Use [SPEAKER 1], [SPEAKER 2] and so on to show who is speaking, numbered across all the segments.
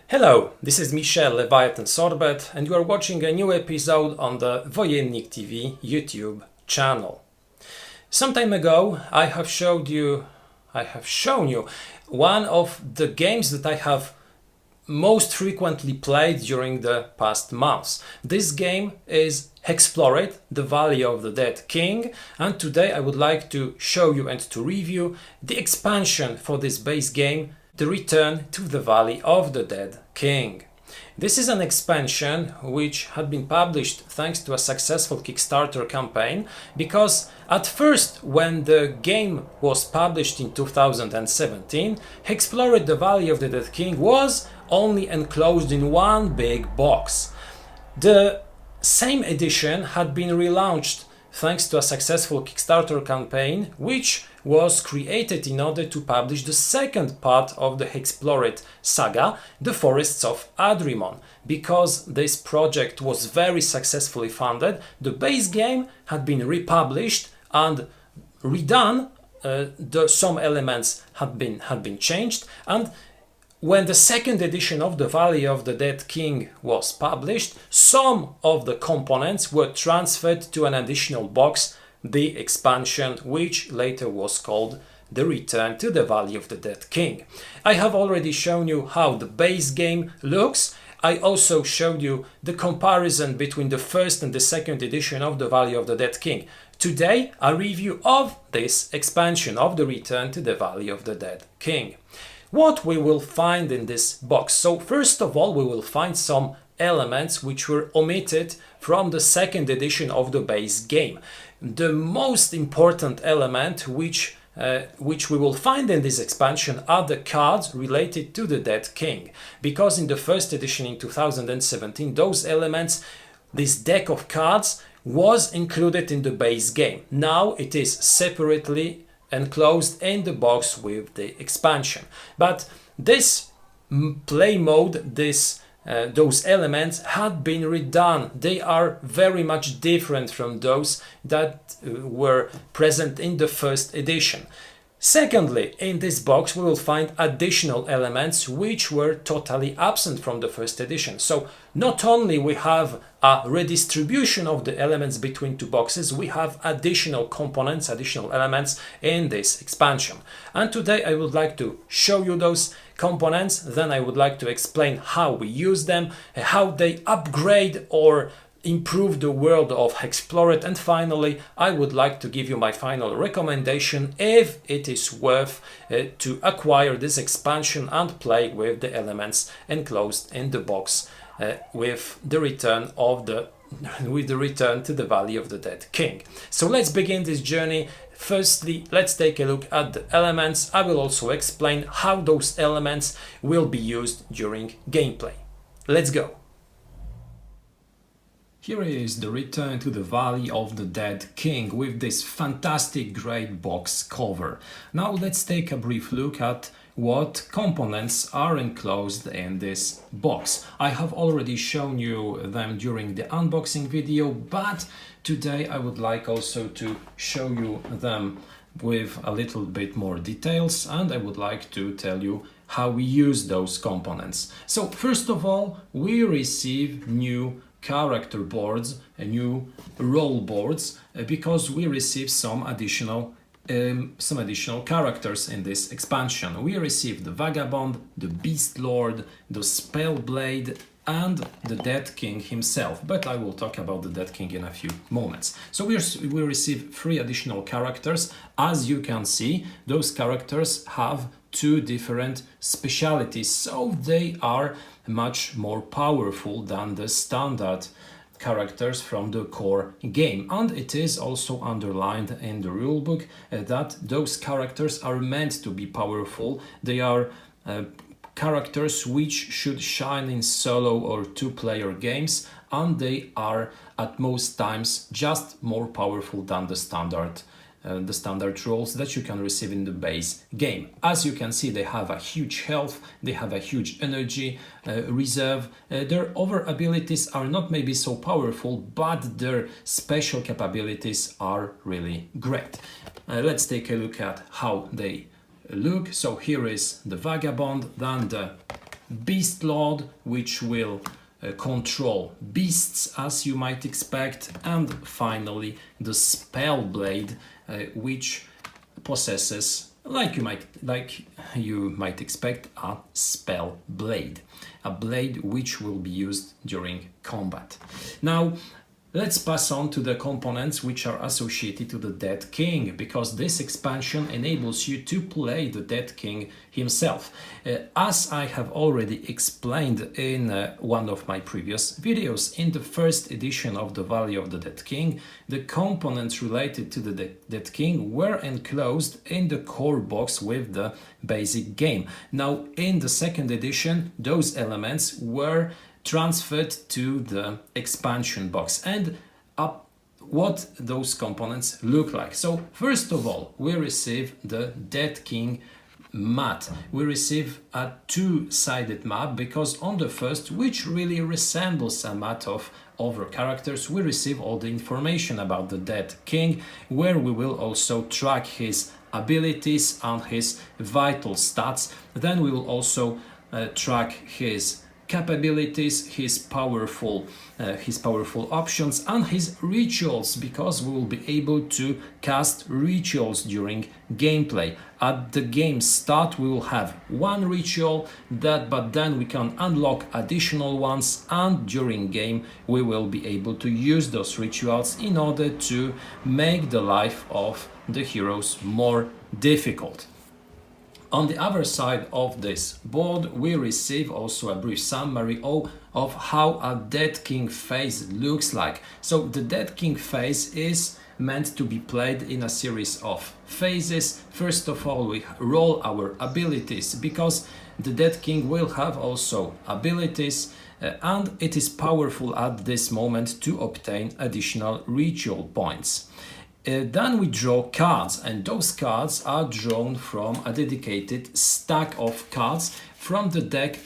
[SPEAKER 1] Hello, this is Michel Leviathan Sorbet and you are watching a new episode on the Wojennik TV YouTube channel. Some time ago I have shown you one of the games that I have most frequently played during the past months. This game is HEXplore, the Valley of the Dead King, and today I would like to show you and to review the expansion for this base game, The Return to the Valley of the Dead King. This is an expansion which had been published thanks to a successful Kickstarter campaign, because at first, when the game was published in 2017, HEXplore the Valley of the Dead King was only enclosed in one big box. The same edition had been relaunched thanks to a successful Kickstarter campaign, which was created in order to publish the second part of the HEXplore saga, The Forests of Adrimon. Because this project was very successfully funded, the base game had been republished and redone. Some elements had been changed, and when the second edition of the Valley of the Dead King was published, some of the components were transferred to an additional box, the expansion, which later was called The Return to the Valley of the Dead King. I have already shown you how the base game looks. I also showed you the comparison between the first and the second edition of the Valley of the Dead King. Today, a review of this expansion of The Return to the Valley of the Dead King. What we will find in this box. So first of all, we will find some elements which were omitted from the second edition of the base game. The most important element which we will find in this expansion are the cards related to the Dead King, because in the first edition in 2017, those elements, this deck of cards, was included in the base game. Now it is separately enclosed in the box with the expansion. But this play mode, those elements had been redone. They are very much different from those that were present in the first edition. Secondly, in this box we will find additional elements which were totally absent from the first edition. So not only we have a redistribution of the elements between two boxes, we have additional components, additional elements in this expansion. And today I would like to show you those components, then I would like to explain how we use them, how they upgrade or improve the world of HEXplore, and finally I would like to give you my final recommendation if it is worth to acquire this expansion and play with the elements enclosed in the box with the return to the Valley of the Dead King. So let's begin this journey. Firstly, let's take a look at the elements. I will also explain how those elements will be used during gameplay. Let's go! Here is the Return to the Valley of the Dead King with this fantastic great box cover. Now let's take a brief look at what components are enclosed in this box. I have already shown you them during the unboxing video, but today I would like also to show you them with a little bit more details, and I would like to tell you how we use those components. So first of all, we receive new character boards, new role boards, because we receive some additional characters in this expansion. We receive the Vagabond, the Beast Lord, the Spellblade, and the Dead King himself, but I will talk about the Dead King in a few moments. So we receive 3 additional characters. As you can see, those characters have 2 different specialities, so they are much more powerful than the standard characters from the core game, and it is also underlined in the rulebook that those characters are meant to be powerful. They are characters which should shine in solo or 2-player games, and they are at most times just more powerful than the standard roles that you can receive in the base game. As you can see, they have a huge health, they have a huge energy reserve. Their other abilities are not maybe so powerful, but their special capabilities are really great. Let's take a look at how they look. So here is the Vagabond, then the Beast Lord, which will control beasts as you might expect, and finally the Spell Blade, which possesses, like you might expect, a spell blade, a blade which will be used during combat. Now let's pass on to the components which are associated to the Dead King, because this expansion enables you to play the Dead King himself. As I have already explained in one of my previous videos, in the first edition of the Valley of the Dead King, the components related to the Dead King were enclosed in the core box with the basic game. Now in the second edition, those elements were transferred to the expansion box, and what those components look like. So first of all, we receive the Dead King mat. We receive a two-sided map, because on the first, which really resembles a mat of other characters, we receive all the information about the Dead King, where we will also track his abilities and his vital stats. Then we will also track his capabilities, his powerful options, and his rituals, because we will be able to cast rituals during gameplay. At the game start we will have one ritual, but then we can unlock additional ones, and during game we will be able to use those rituals in order to make the life of the heroes more difficult. On the other side of this board, we receive also a brief summary of how a Dead King phase looks like. So the Dead King phase is meant to be played in a series of phases. First of all, we roll our abilities, because the Dead King will have also abilities, and it is powerful at this moment to obtain additional ritual points. Then we draw cards, and those cards are drawn from a dedicated stack of cards from the deck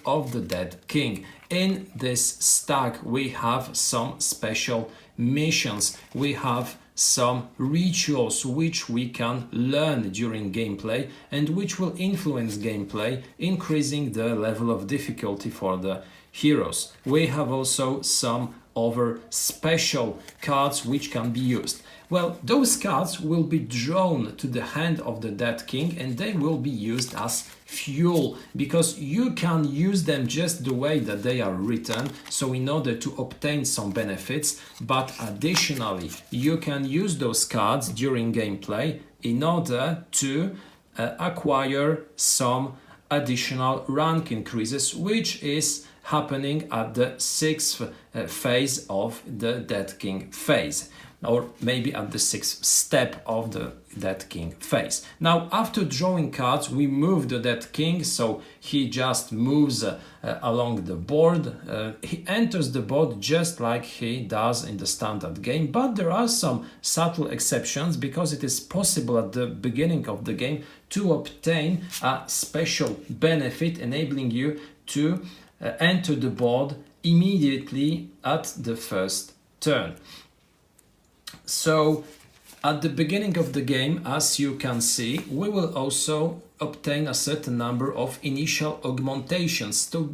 [SPEAKER 1] of the Dead King. In this stack we have some special missions, we have some rituals which we can learn during gameplay and which will influence gameplay, increasing the level of difficulty for the heroes. We have also some other special cards which can be used. Well, those cards will be drawn to the hand of the Dead King, and they will be used as fuel, because you can use them just the way that they are written, so in order to obtain some benefits, but additionally you can use those cards during gameplay in order to acquire some additional rank increases, which is happening at the 6th phase of the Dead King phase, or maybe at the 6th step of the Dead King phase. Now, after drawing cards, we move the Dead King, so he just moves along the board. He enters the board just like he does in the standard game, but there are some subtle exceptions, because it is possible at the beginning of the game to obtain a special benefit enabling you to enter the board immediately at the first turn. So at the beginning of the game, as you can see, we will also obtain a certain number of initial augmentations. So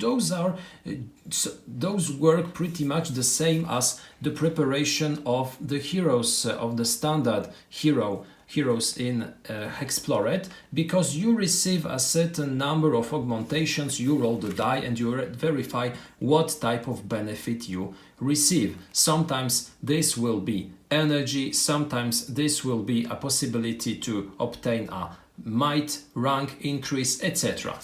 [SPEAKER 1] those work pretty much the same as the preparation of the heroes of the standard heroes in HEXplore, because you receive a certain number of augmentations, you roll the die and you verify what type of benefit you receive. Sometimes this will be energy, sometimes this will be a possibility to obtain a might rank increase, etc.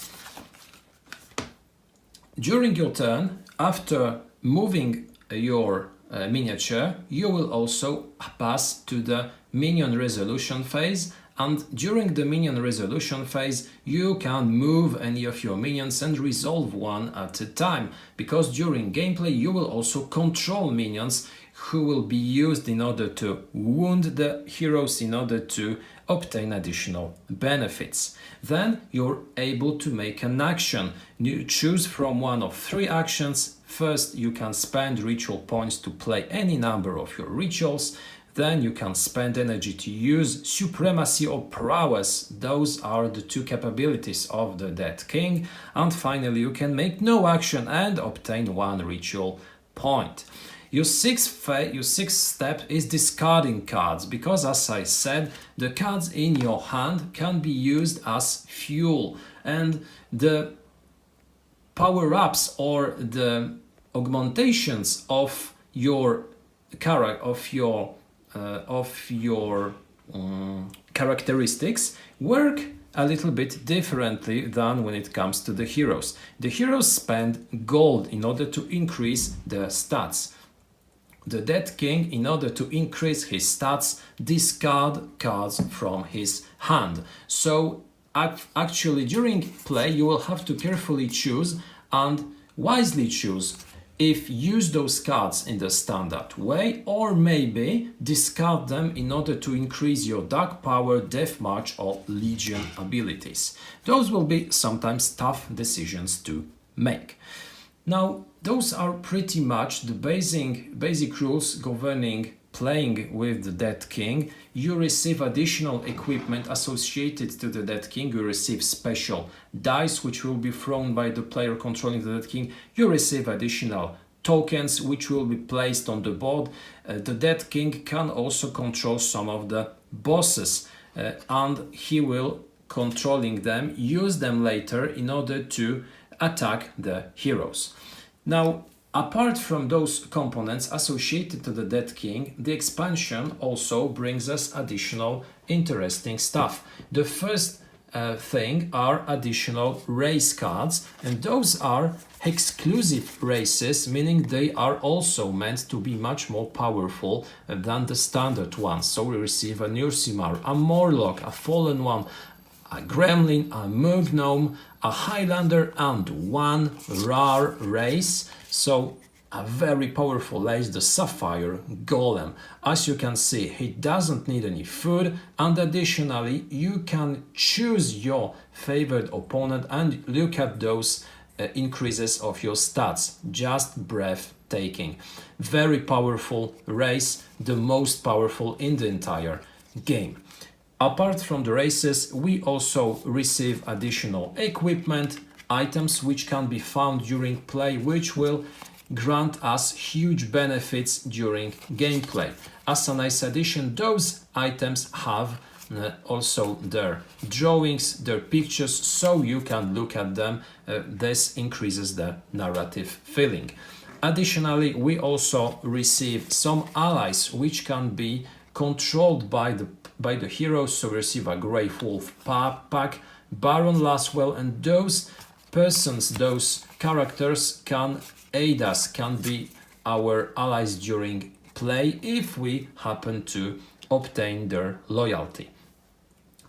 [SPEAKER 1] During your turn, after moving your miniature, you will also pass to the minion resolution phase, and during the minion resolution phase you can move any of your minions and resolve one at a time, because during gameplay you will also control minions who will be used in order to wound the heroes in order to obtain additional benefits. Then you're able to make an action. You choose from one of 3 actions. First, you can spend ritual points to play any number of your rituals. Then you can spend energy to use Supremacy or Prowess. Those are the two capabilities of the Dead King. And finally, you can make no action and obtain 1 ritual point. Your sixth step is discarding cards, because as I said, the cards in your hand can be used as fuel, and the power-ups or the augmentations of your characteristics work a little bit differently than when it comes to the heroes. The heroes spend gold in order to increase their stats. The Dead King, in order to increase his stats, discard cards from his hand. So actually during play you will have to carefully choose and wisely choose if use those cards in the standard way, or maybe discard them in order to increase your Dark Power, Deathmatch or Legion abilities. Those will be sometimes tough decisions to make. Now, those are pretty much the basic rules governing playing with the Dead King. You receive additional equipment associated to the Dead King. You receive special dice which will be thrown by the player controlling the Dead King. You receive additional tokens which will be placed on the board. The Dead King can also control some of the bosses and he will, controlling them, use them later in order to attack the heroes. Now, apart from those components associated to the Dead King, the expansion also brings us additional interesting stuff. The first thing are additional race cards, and those are exclusive races, meaning they are also meant to be much more powerful than the standard ones. So we receive a Nursimar, a Morlock, a Fallen One, a Gremlin, a Moog Gnome, a Highlander and 1 rare race. So a very powerful race, the Sapphire Golem. As you can see, he doesn't need any food, and additionally you can choose your favored opponent and look at those increases of your stats. Just breathtaking. Very powerful race, the most powerful in the entire game. Apart from the races, we also receive additional equipment, items which can be found during play, which will grant us huge benefits during gameplay. As a nice addition, those items have also their drawings, their pictures, so you can look at them. This increases the narrative feeling. Additionally, we also receive some allies which can be controlled by the heroes. So we receive a Grave Wolf pack, Baron Laswell, and those persons, those characters can aid us, can be our allies during play if we happen to obtain their loyalty.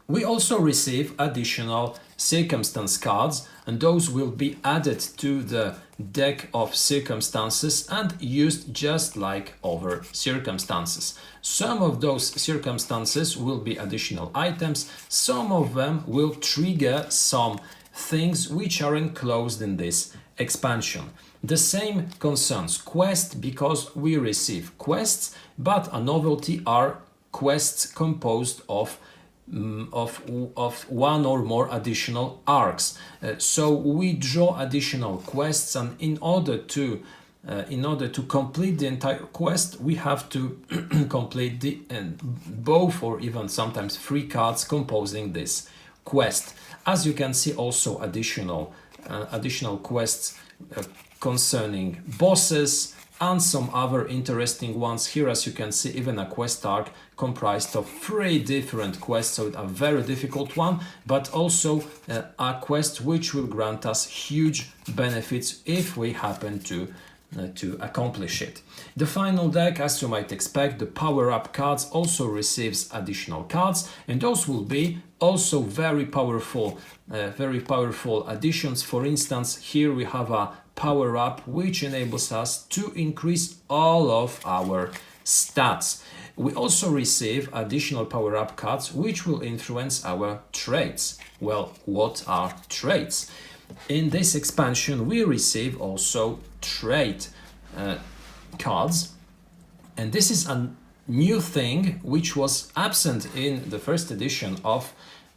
[SPEAKER 1] We also receive additional circumstance cards, and those will be added to the deck of circumstances and used just like other circumstances. Some of those circumstances will be additional items, some of them will trigger some things which are enclosed in this expansion. The same concerns quests, because we receive quests, but a novelty are quests composed of one or more additional arcs. So we draw additional quests, and in order to complete the entire quest, we have to complete the both or even sometimes 3 cards composing this quest. As you can see, also additional quests concerning bosses and some other interesting ones. Here, as you can see, even a quest arc comprised of 3 different quests, so a very difficult one, but also a quest which will grant us huge benefits if we happen to accomplish it. The final deck, as you might expect, the power-up cards, also receives additional cards, and those will be also very powerful additions. For instance, here we have a power-up which enables us to increase all of our stats. We also receive additional power-up cards which will influence our traits. Well, what are traits? In this expansion we receive also trait cards, and this is a new thing which was absent in the first edition of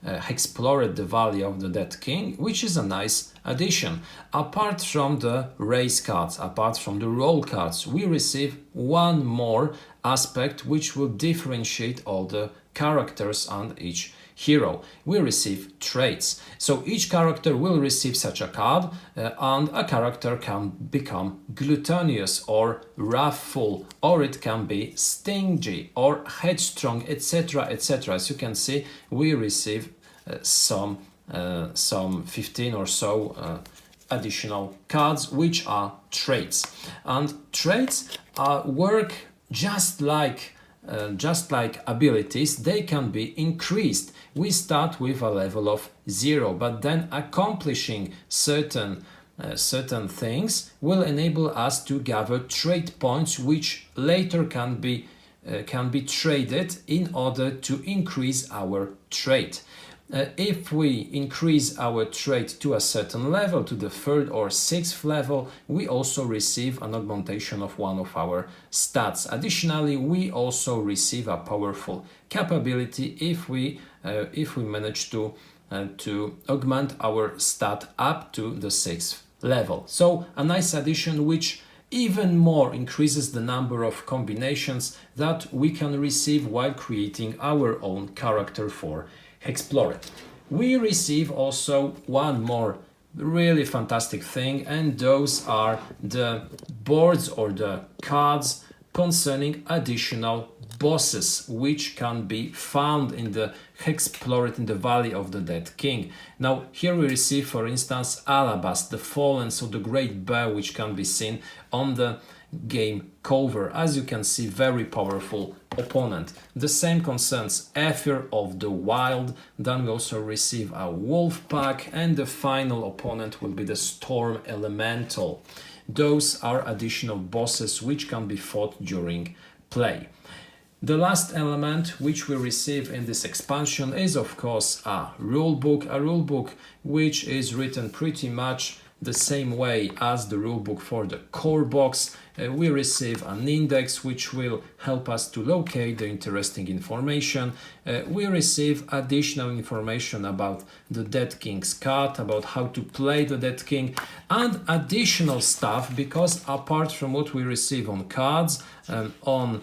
[SPEAKER 1] HEXplore, the Valley of the Dead King, which is a nice addition. Apart from the race cards, apart from the role cards, we receive one more aspect which will differentiate all the characters and each hero. We receive traits. So each character will receive such a card, and a character can become gluttonous or wrathful, or it can be stingy or headstrong, etc., etc. As you can see, we receive some 15 or so additional cards which are traits, and traits work just like abilities. They can be increased. We start with a level of 0, but then accomplishing certain things will enable us to gather trait points, which later can be traded in order to increase our trait. If we increase our trait to a certain level, to the 3rd or 6th level, we also receive an augmentation of one of our stats. Additionally, we also receive a powerful capability if we manage to augment our stat up to the 6th level. So a nice addition which even more increases the number of combinations that we can receive while creating our own character for HEXplore. We receive also one more really fantastic thing, and those are the boards or the cards concerning additional bosses which can be found in the HEXplore, in the Valley of the Dead King. Now here we receive, for instance, Alabas, the Fallen, so the great bear which can be seen on the game cover. As you can see, very powerful opponent. The same concerns Ether of the Wild. Then we also receive a wolf pack, and the final opponent will be the Storm Elemental. Those are additional bosses which can be fought during play. The last element which we receive in this expansion is of course a rulebook which is written pretty much the same way as the rulebook for the core box. We receive an index which will help us to locate the interesting information. We receive additional information about the Dead King's card, about how to play the Dead King, and additional stuff, because apart from what we receive on cards, on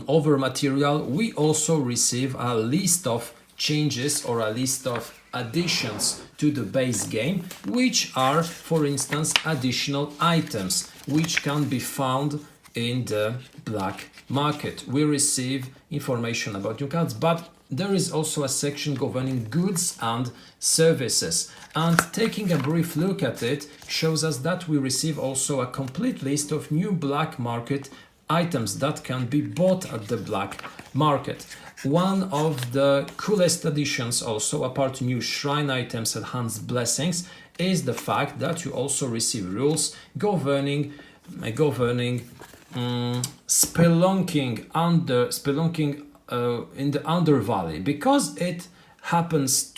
[SPEAKER 1] other material, we also receive a list of changes or a list of additions to the base game, which are, for instance, additional items which can be found in the black market. We receive information about new cards, but there is also a section governing goods and services, and taking a brief look at it shows us that we receive also a complete list of new black market items that can be bought at the black market. One of the coolest additions, also apart from new shrine items, enhanced blessings, is the fact that you also receive rules governing spelunking in the Undervalley, because it happens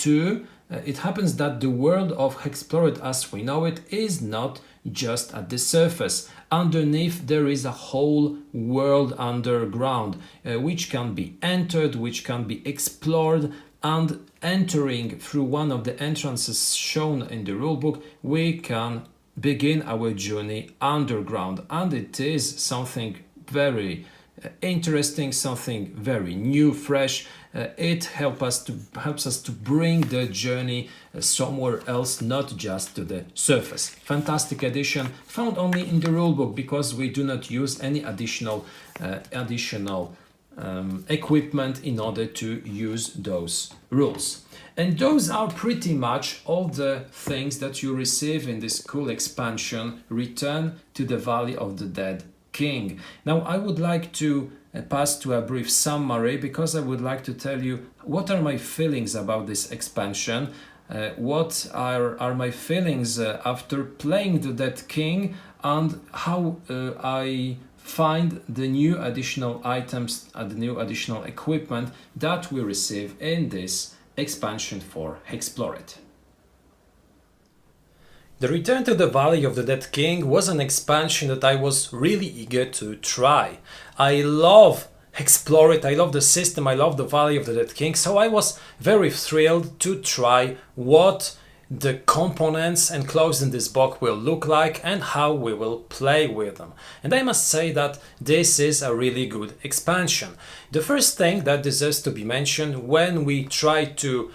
[SPEAKER 1] that the world of HEXplore as we know it is not just at the surface. Underneath there is a whole world underground, which can be entered, which can be explored, and entering through one of the entrances shown in the rulebook, we can begin our journey underground, and it is something very interesting, something very new, fresh. It helps us to bring the journey somewhere else, not just to the surface. Fantastic addition, found only in the rulebook, because we do not use any additional equipment in order to use those rules. And those are pretty much all the things that you receive in this cool expansion, Return to the Valley of the Dead King. Now I would like to pass to a brief summary, because I would like to tell you what are my feelings about this expansion, what are my feelings after playing the Dead King, and how I find the new additional items and the new additional equipment that we receive in this expansion for HEXplore. The Return to the Valley of the Dead King was an expansion that I was really eager to try. I love Explore it, I love the system, I love the Valley of the Dead King, so I was very thrilled to try what the components enclosed in this box will look like and how we will play with them. And I must say that this is a really good expansion. The first thing that deserves to be mentioned when we try to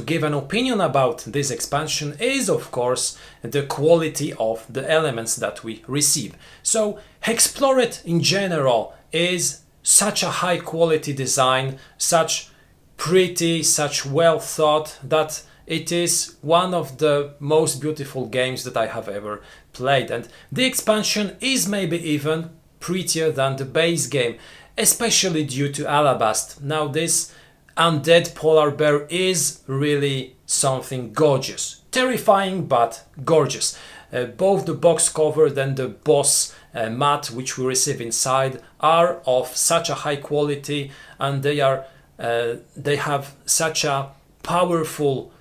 [SPEAKER 1] give an opinion about this expansion is, of course, the quality of the elements that we receive. So Explore it in general is such a high quality design, such pretty, such well thought, that it is one of the most beautiful games that I have ever played. And the expansion is maybe even prettier than the base game, especially due to Alabast. Now this undead polar bear is really something gorgeous. Terrifying but gorgeous. Both the box cover and the boss mat which we receive inside are of such a high quality, and they have such a powerful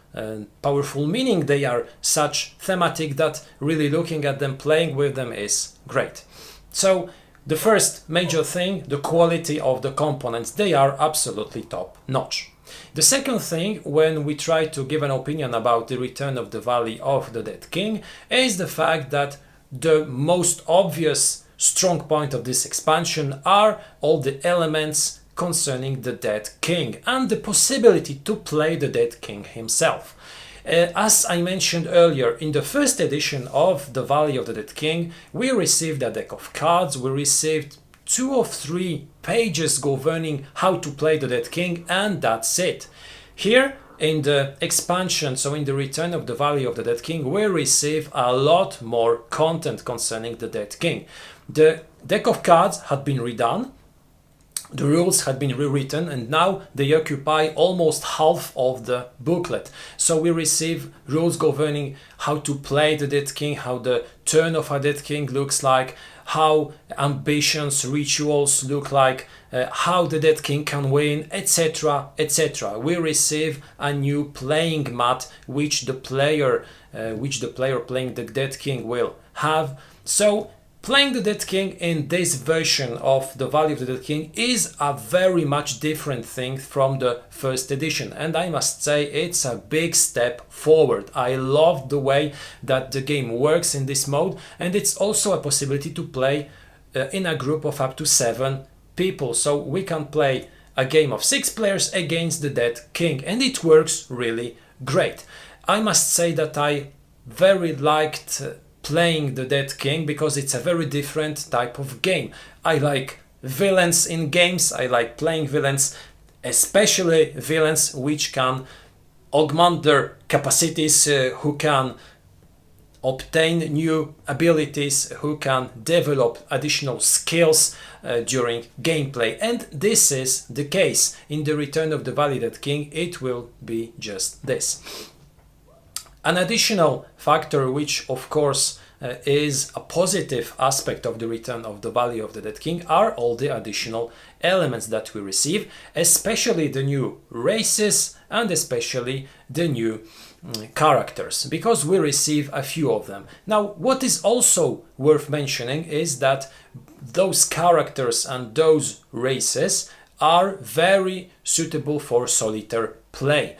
[SPEAKER 1] meaning. They are such thematic that really looking at them, playing with them is great. So the first major thing, the quality of the components, they are absolutely top notch. The second thing, when we try to give an opinion about the Return of the Valley of the Dead King, is the fact that the most obvious strong point of this expansion are all the elements concerning the Dead King and the possibility to play the Dead King himself. As I mentioned earlier, in the first edition of the Valley of the Dead King, we received a deck of cards, we received 2 or 3 pages governing how to play the Dead King, and that's it. Here in the expansion, so in the Return of the Valley of the Dead King, we receive a lot more content concerning the Dead King. The deck of cards had been redone, the rules had been rewritten, and now they occupy almost half of the booklet. So we receive rules governing how to play the Dead King, how the turn of a Dead King looks like, how ambitions, rituals look like, how the Dead King can win, etc, etc. We receive a new playing mat which the player playing the Dead King will have. So playing the Dead King in this version of the Valley of the Dead King is a very much different thing from the first edition, and I must say it's a big step forward. I love the way that the game works in this mode, and it's also a possibility to play in a group of up to 7 people, so we can play a game of 6 players against the Dead King, and it works really great. I must say that I very liked playing the Dead King because it's a very different type of game. I like villains in games, I like playing villains, especially villains which can augment their capacities, who can obtain new abilities, who can develop additional skills during gameplay, and this is the case. In the Return of the Valley Dead King it will be just this. An additional factor which of course is a positive aspect of the Return of the Valley of the Dead King are all the additional elements that we receive, especially the new races and especially the new characters, because we receive a few of them. Now, what is also worth mentioning is that those characters and those races are very suitable for solitaire play.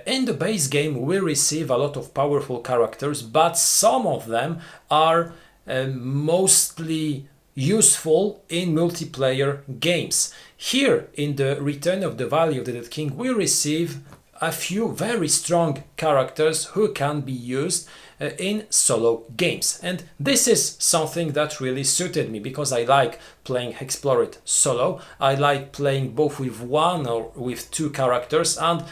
[SPEAKER 1] In the base game we receive a lot of powerful characters, but some of them are mostly useful in multiplayer games. Here in the Return of the Valley of the Dead King we receive a few very strong characters who can be used in solo games, and this is something that really suited me because I like playing Explore it solo. I like playing both with 1 or with 2 characters, and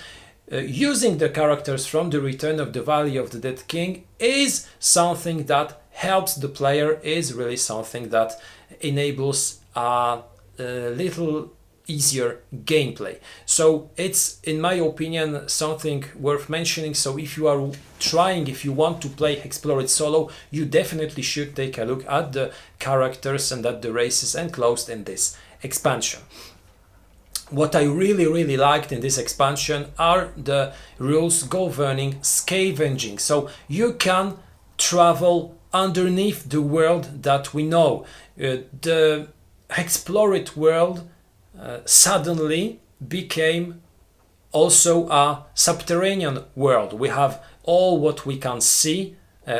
[SPEAKER 1] using the characters from the Return of the Valley of the Dead King is something that helps the player, is really something that enables a little easier gameplay. So it's, in my opinion, something worth mentioning. So if you want to play Explore it solo, you definitely should take a look at the characters and at the races enclosed in this expansion. What I really liked in this expansion are the rules governing scavenging. So you can travel underneath the world that we know. The explored world suddenly became also a subterranean world. We have all what we can see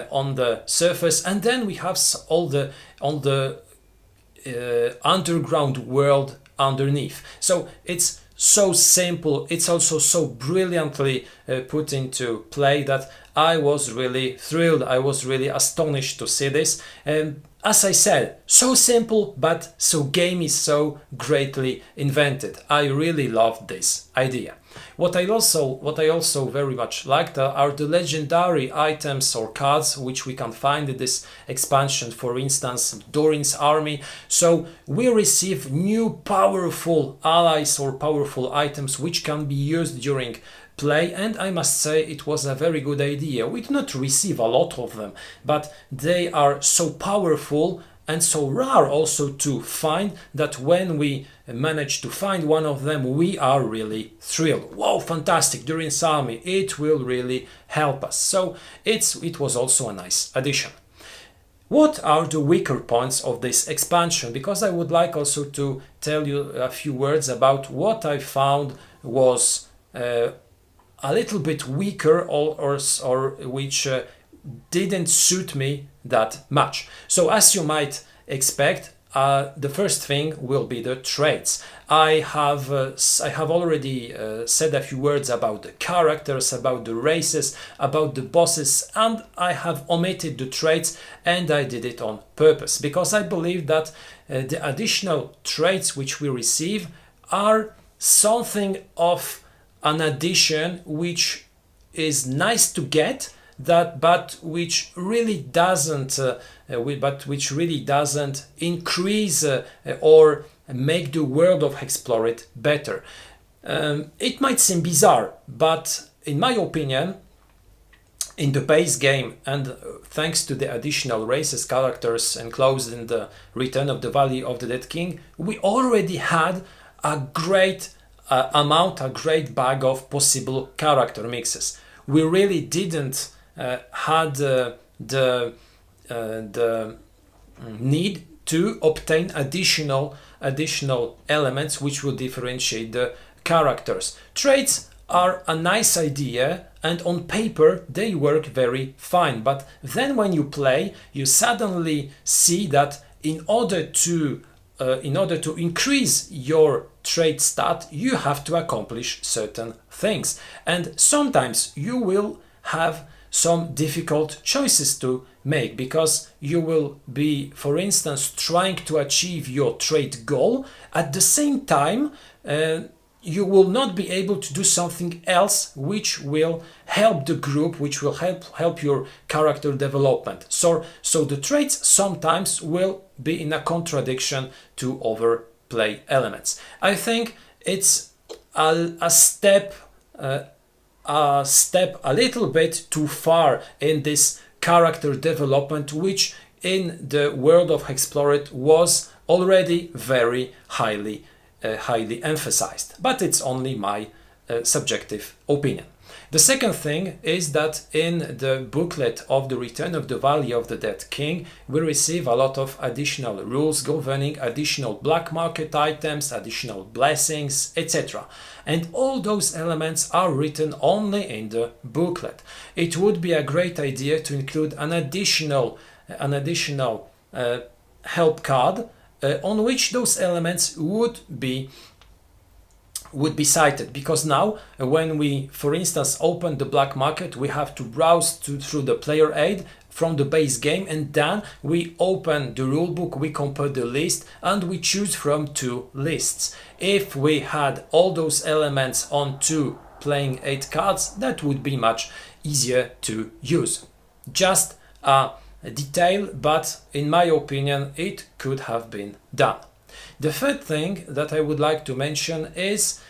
[SPEAKER 1] on the surface, and then we have all the underground world underneath. So it's so simple, it's also so brilliantly put into play that I was really thrilled, I was really astonished to see this. And as I said, so simple but so gamey, so greatly invented. I really loved this idea. What I also very much liked are the legendary items or cards which we can find in this expansion. For instance, Dorin's army. So we receive new powerful allies or powerful items which can be used during play, and I must say it was a very good idea. We do not receive a lot of them, but they are so powerful and so rare also to find that when we manage to find one of them, we are really thrilled. Wow, fantastic, Durin's army, it will really help us. So it was also a nice addition. What are the weaker points of this expansion? Because I would like also to tell you a few words about what I found was a little bit weaker or which didn't suit me that much. So as you might expect, the first thing will be the traits. I have already said a few words about the characters, about the races, about the bosses, and I have omitted the traits, and I did it on purpose because I believe that the additional traits which we receive are something of an addition which is nice to get, but which really doesn't increase or make the world of HEXplore better. It might seem bizarre, but in my opinion, in the base game, and thanks to the additional races, characters enclosed in the Return of the Valley of the Dead King, we already had a great a great bag of possible character mixes. We really didn't had the need to obtain additional elements which will differentiate the characters. Traits are a nice idea, and on paper they work very fine, but then when you play, you suddenly see that in order to increase your trait stat, you have to accomplish certain things, and sometimes you will have some difficult choices to make, because you will be, for instance, trying to achieve your trait goal. At the same time, you will not be able to do something else which will help the group, which will help your character development. So the traits sometimes will be in a contradiction to other play elements. I think it's a step a little bit too far in this character development, which in the world of HEXplore was already very highly emphasized, but it's only my subjective opinion. The second thing is that in the booklet of the Return of the Valley of the Dead King, we receive a lot of additional rules governing additional black market items, additional blessings, etc. And all those elements are written only in the booklet. It would be a great idea to include an additional help card on which those elements would be cited, because now when we, for instance, open the black market, we have to browse through the player aid from the base game, and then we open the rulebook, we compare the list, and we choose from two lists. If we had all those elements on two playing 8 cards, that would be much easier to use. Just a detail, but in my opinion it could have been done. The third thing that I would like to mention is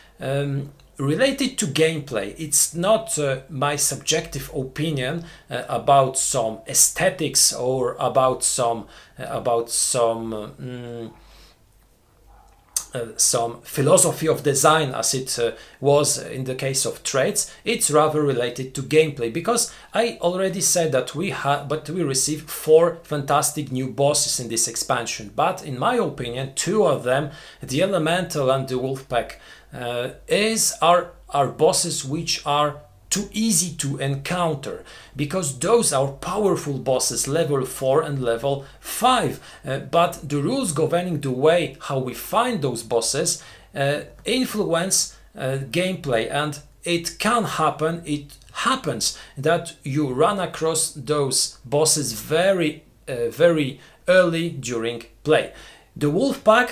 [SPEAKER 1] related to gameplay. It's not my subjective opinion about some aesthetics or about some some philosophy of design as it was in the case of trades. It's rather related to gameplay, because I already said that we received 4 fantastic new bosses in this expansion, but in my opinion 2 of them, the Elemental and the Wolfpack, are bosses which are too easy to encounter, because those are powerful bosses, level 4 and level 5, but the rules governing the way how we find those bosses influence gameplay, and it can happen, it happens that you run across those bosses very early during play. The Wolfpack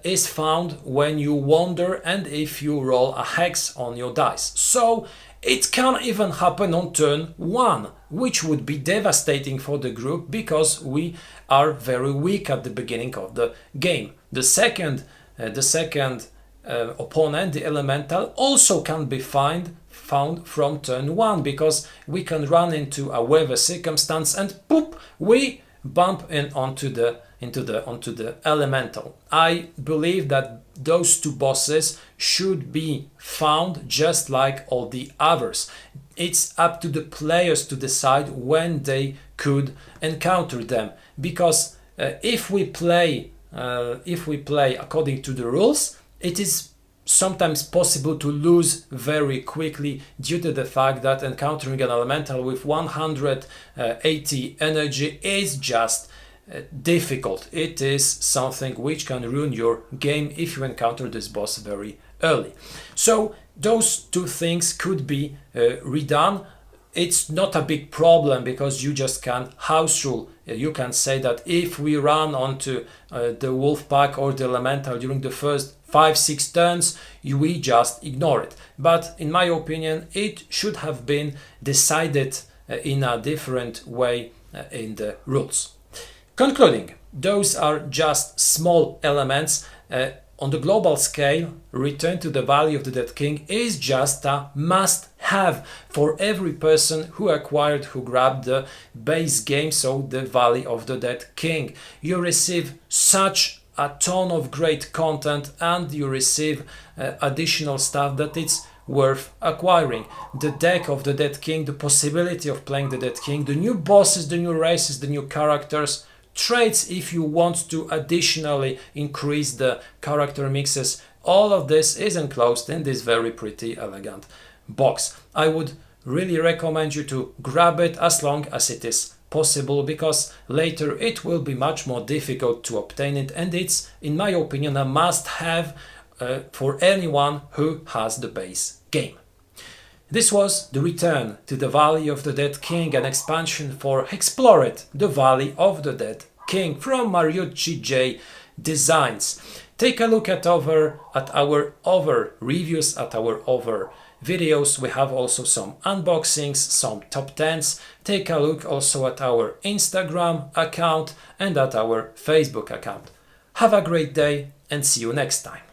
[SPEAKER 1] is found when you wander and if you roll a hex on your dice. So it can even happen on turn 1, which would be devastating for the group because we are very weak at the beginning of the game. The second opponent, the Elemental, also can be found from turn 1, because we can run into a weather circumstance and poop, we bump onto the Elemental. I believe that those 2 bosses should be found just like all the others. It's up to the players to decide when they could encounter them, because if we play according to the rules, it is sometimes possible to lose very quickly due to the fact that encountering an Elemental with 180 energy is just difficult. It is something which can ruin your game if you encounter this boss very early. So those 2 things could be redone. It's not a big problem, because you just can house rule. You can say that if we run onto the Wolfpack or the Elemental during the first 5-6 turns, we just ignore it. But in my opinion, it should have been decided in a different way in the rules. Concluding, those are just small elements. On the global scale, Return to the Valley of the Dead King is just a must-have for every person who grabbed the base game, so the Valley of the Dead King. You receive such a ton of great content, and you receive additional stuff that it's worth acquiring. The deck of the Dead King, the possibility of playing the Dead King, the new bosses, the new races, the new characters, traits if you want to additionally increase the character mixes. All of this is enclosed in this very pretty elegant box. I would really recommend you to grab it as long as it is possible, because later it will be much more difficult to obtain it, and it's, in my opinion, a must-have for anyone who has the base game. This was the Return to the Valley of the Dead King, an expansion for HEXplore, the Valley of the Dead King, from Mariucci J Designs. Take a look at our other reviews, at our other videos. We have also some unboxings, some top 10s. Take a look also at our Instagram account and at our Facebook account. Have a great day and see you next time.